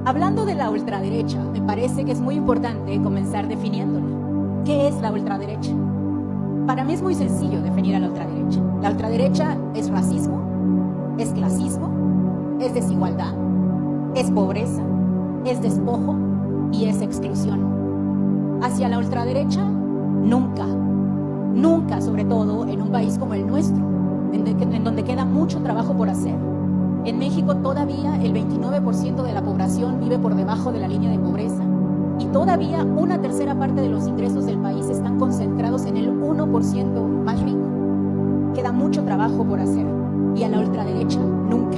Hablando de la ultraderecha, me parece que es muy importante comenzar definiéndola. ¿Qué es la ultraderecha? Para mí es muy sencillo definir a la ultraderecha. La ultraderecha es racismo, es clasismo, es desigualdad, es pobreza, es despojo y es exclusión. Hacia la ultraderecha, nunca, nunca, sobre todo en un país como el nuestro, en donde queda mucho trabajo por hacer. En México todavía el 29% de la población vive por debajo de la línea de pobreza y todavía una tercera parte de los ingresos del país están concentrados en el 1% más rico. Queda mucho trabajo por hacer y a la ultraderecha nunca.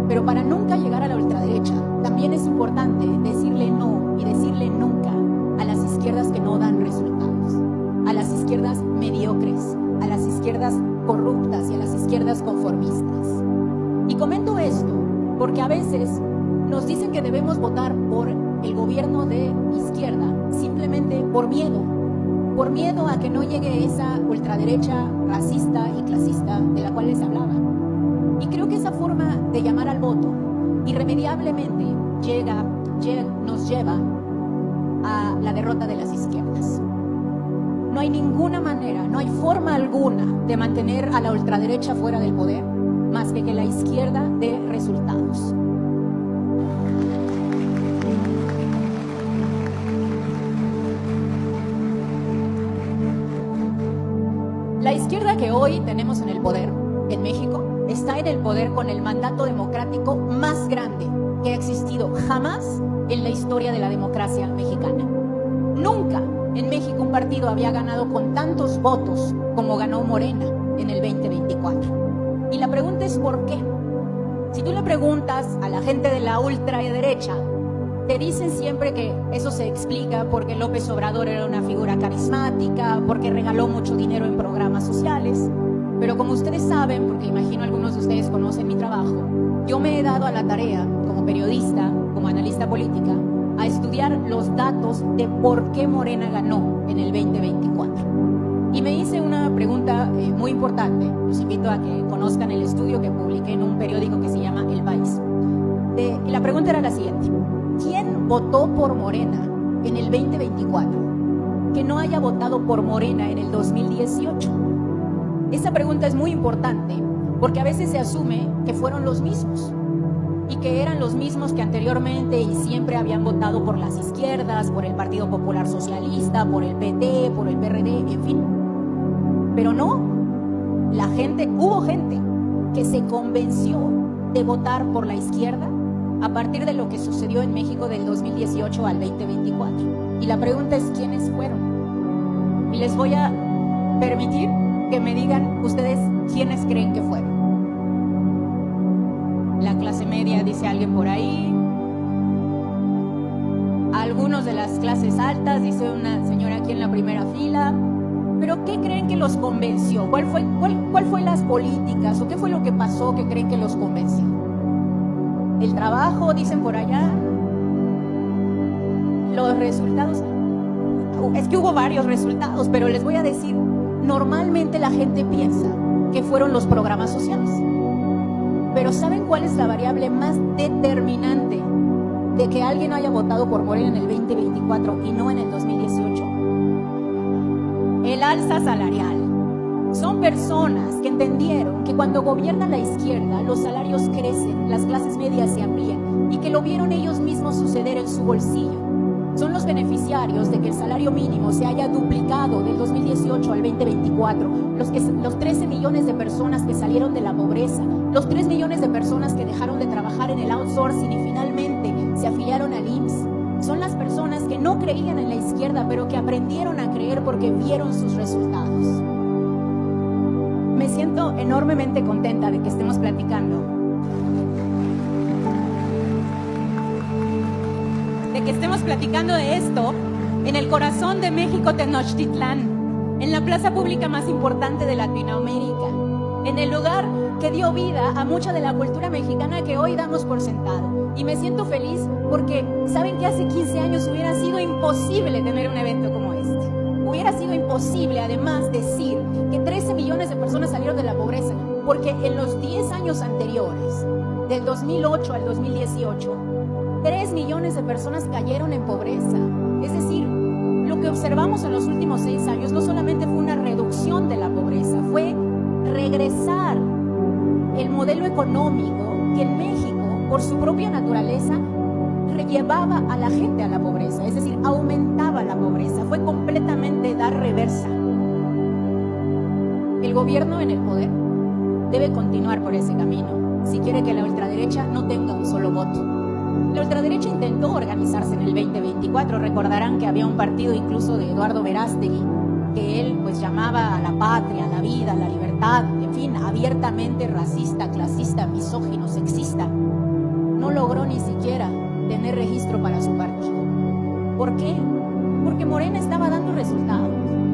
Pero para nunca llegar a la ultraderecha también es importante decirle no y decirle nunca a las izquierdas que no dan resultados, a las izquierdas mediocres, a las izquierdas corruptas y a las izquierdas conformistas. Y comento esto porque a veces nos dicen que debemos votar por el gobierno de izquierda simplemente por miedo a que no llegue esa ultraderecha racista y clasista de la cual les hablaba. Y creo que esa forma de llamar al voto irremediablemente nos lleva a la derrota de las izquierdas. No hay ninguna manera, no hay forma alguna de mantener a la ultraderecha fuera del poder más que la izquierda dé resultados. La izquierda que hoy tenemos en el poder en México está en el poder con el mandato democrático más grande que ha existido jamás en la historia de la democracia mexicana. Nunca en México un partido había ganado con tantos votos como ganó Morena en el 2024. Y la pregunta es ¿por qué? Si tú le preguntas a la gente de la ultraderecha, te dicen siempre que eso se explica porque López Obrador era una figura carismática, porque regaló mucho dinero en programas sociales. Pero como ustedes saben, porque imagino algunos de ustedes conocen mi trabajo, yo me he dado a la tarea, como periodista, como analista política, a estudiar los datos de por qué Morena ganó en el 2024. Y me hice una pregunta muy importante. Los invito a que conozcan el estudio que publiqué en un periódico que se llama El País. Y la pregunta era la siguiente: ¿quién votó por Morena en el 2024 que no haya votado por Morena en el 2018? Esa pregunta es muy importante porque a veces se asume que fueron los mismos y que eran los mismos que anteriormente y siempre habían votado por las izquierdas, por el Partido Popular Socialista, por el PT, por el PRD, en fin. Pero no, hubo gente que se convenció de votar por la izquierda a partir de lo que sucedió en México del 2018 al 2024. Y la pregunta es ¿quiénes fueron? Y les voy a permitir que me digan ustedes quiénes creen que fueron. La clase media, dice alguien por ahí. Algunos de las clases altas, dice una señora aquí en la primera fila. ¿Pero qué creen que los convenció? ¿Cuál fue las políticas o qué fue lo que pasó que creen que los convenció? ¿El trabajo, dicen por allá? ¿Los resultados? Es que hubo varios resultados, pero les voy a decir, normalmente la gente piensa que fueron los programas sociales. Pero ¿saben cuál es la variable más determinante de que alguien haya votado por Morena en el 2024 y no en el 2018? El alza salarial. Son personas que entendieron que cuando gobierna la izquierda, los salarios crecen, las clases medias se amplían y que lo vieron ellos mismos suceder en su bolsillo. Son los beneficiarios de que el salario mínimo se haya duplicado del 2018 al 2024, los 13 millones de personas que salieron de la pobreza, los 3 millones de personas que dejaron de trabajar en el outsourcing y finalmente se afiliaron al IMSS. Son las personas que no creían en la izquierda, pero que aprendieron a creer porque vieron sus resultados. Me siento enormemente contenta de que estemos platicando. De esto en el corazón de México, Tenochtitlán, en la plaza pública más importante de Latinoamérica, en el lugar que dio vida a mucha de la cultura mexicana que hoy damos por sentado. Y me siento feliz porque saben que hace 15 años hubiera sido imposible tener un evento como este. Hubiera sido imposible además decir que 13 millones de personas salieron de la pobreza, porque en los 10 años anteriores del 2008 al 2018, 3 millones de personas cayeron en pobreza. Es decir, lo que observamos en los últimos 6 años no solamente fue una reducción de la pobreza, fue regresar el modelo económico que en México, por su propia naturaleza, llevaba a la gente a la pobreza, es decir, aumentaba la pobreza. Fue completamente dar reversa. El gobierno en el poder debe continuar por ese camino si quiere que la ultraderecha no tenga un solo voto. La ultraderecha intentó organizarse en el 2024. Recordarán que había un partido incluso de Eduardo Verástegui que él pues llamaba a la patria, a la vida, a la libertad, en fin, abiertamente racista, clasista, misógino, sexista. No logró ni siquiera tener registro para su partido. ¿Por qué? Porque Morena estaba dando resultados,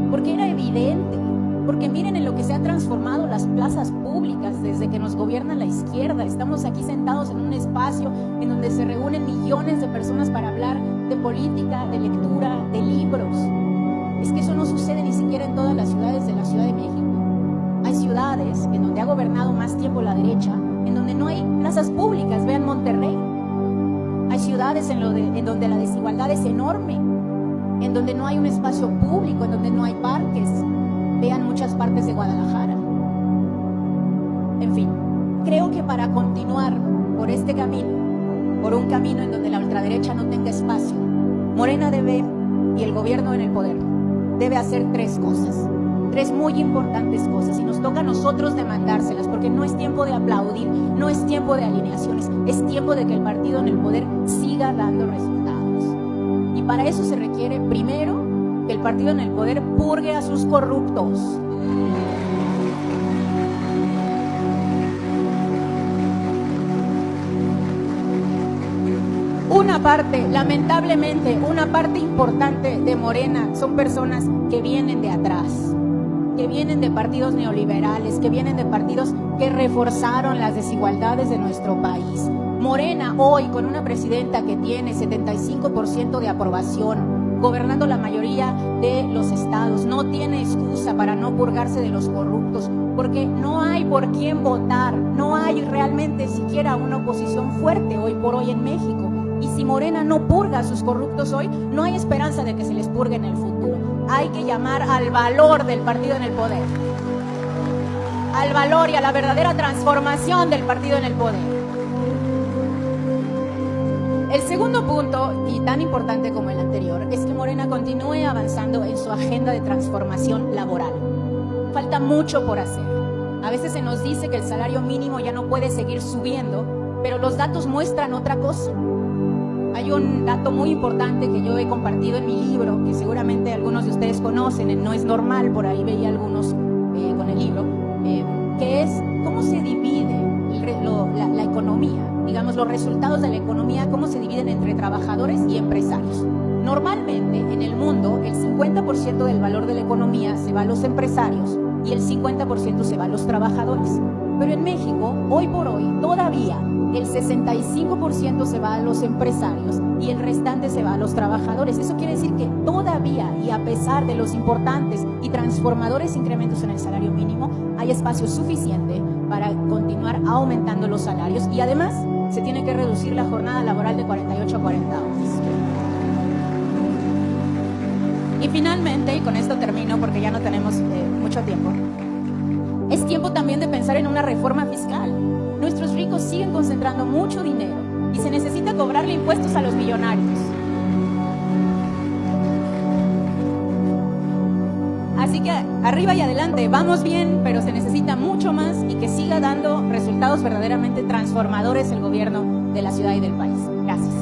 porque era evidente, porque miren en lo que se han transformado las plazas públicas desde que nos gobierna la izquierda. Estamos aquí sentados en un espacio en donde se reúnen millones de personas para hablar de política, de lectura, de libros. Es que eso no sucede ni siquiera en todas las ciudades de la Ciudad de México. Hay ciudades en donde ha gobernado más tiempo la derecha, en donde no hay plazas públicas. Vean Monterrey. Hay ciudades en donde la desigualdad es enorme, en donde no hay un espacio público, en donde no hay parques. Vean muchas partes de Guadalajara. En fin, creo que para continuar por este camino, por un camino en donde la ultraderecha no tenga espacio, Morena debe, y el gobierno en el poder, debe hacer 3 cosas, 3 muy importantes cosas, y nos toca a nosotros demandárselas, porque no es tiempo de aplaudir, no es tiempo de alineaciones, es tiempo de que el partido en el poder siga dando resultados. Y para eso se requiere, primero, que el partido en el poder purgue a sus corruptos. Una parte, lamentablemente, una parte importante de Morena son personas que vienen de atrás, que vienen de partidos neoliberales, que vienen de partidos que reforzaron las desigualdades de nuestro país. Morena hoy, con una presidenta que tiene 75% de aprobación, gobernando la mayoría de los estados, no tiene excusa para no purgarse de los corruptos, porque no hay por quién votar, no hay realmente siquiera una oposición fuerte hoy por hoy en México. Y si Morena no purga a sus corruptos hoy, no hay esperanza de que se les purgue en el futuro. Hay que llamar al valor del partido en el poder, al valor y a la verdadera transformación del partido en el poder. El segundo punto, y tan importante como el anterior, es que Morena continúe avanzando en su agenda de transformación laboral. Falta mucho por hacer. A veces se nos dice que el salario mínimo ya no puede seguir subiendo, pero los datos muestran otra cosa. Hay un dato muy importante que yo he compartido en mi libro, que seguramente algunos de ustedes conocen, en No es Normal, por ahí veía algunos con el libro, que es cómo se divide la economía, digamos, los resultados de la economía, cómo se dividen entre trabajadores y empresarios. Normalmente en el mundo el 50% del valor de la economía se va a los empresarios y el 50% se va a los trabajadores. Pero en México, hoy por hoy, todavía el 65% se va a los empresarios y el restante se va a los trabajadores. Eso quiere decir que todavía, y a pesar de los importantes y transformadores incrementos en el salario mínimo, hay espacio suficiente para continuar aumentando los salarios, y además se tiene que reducir la jornada laboral de 48 a 40 horas. Y finalmente, y con esto termino porque ya no tenemos mucho tiempo, es tiempo también de pensar en una reforma fiscal. Nuestros ricos siguen concentrando mucho dinero y se necesita cobrarle impuestos a los millonarios. Así que arriba y adelante, vamos bien, pero se necesita mucho más, y que siga dando resultados verdaderamente transformadores el gobierno de la ciudad y del país. Gracias.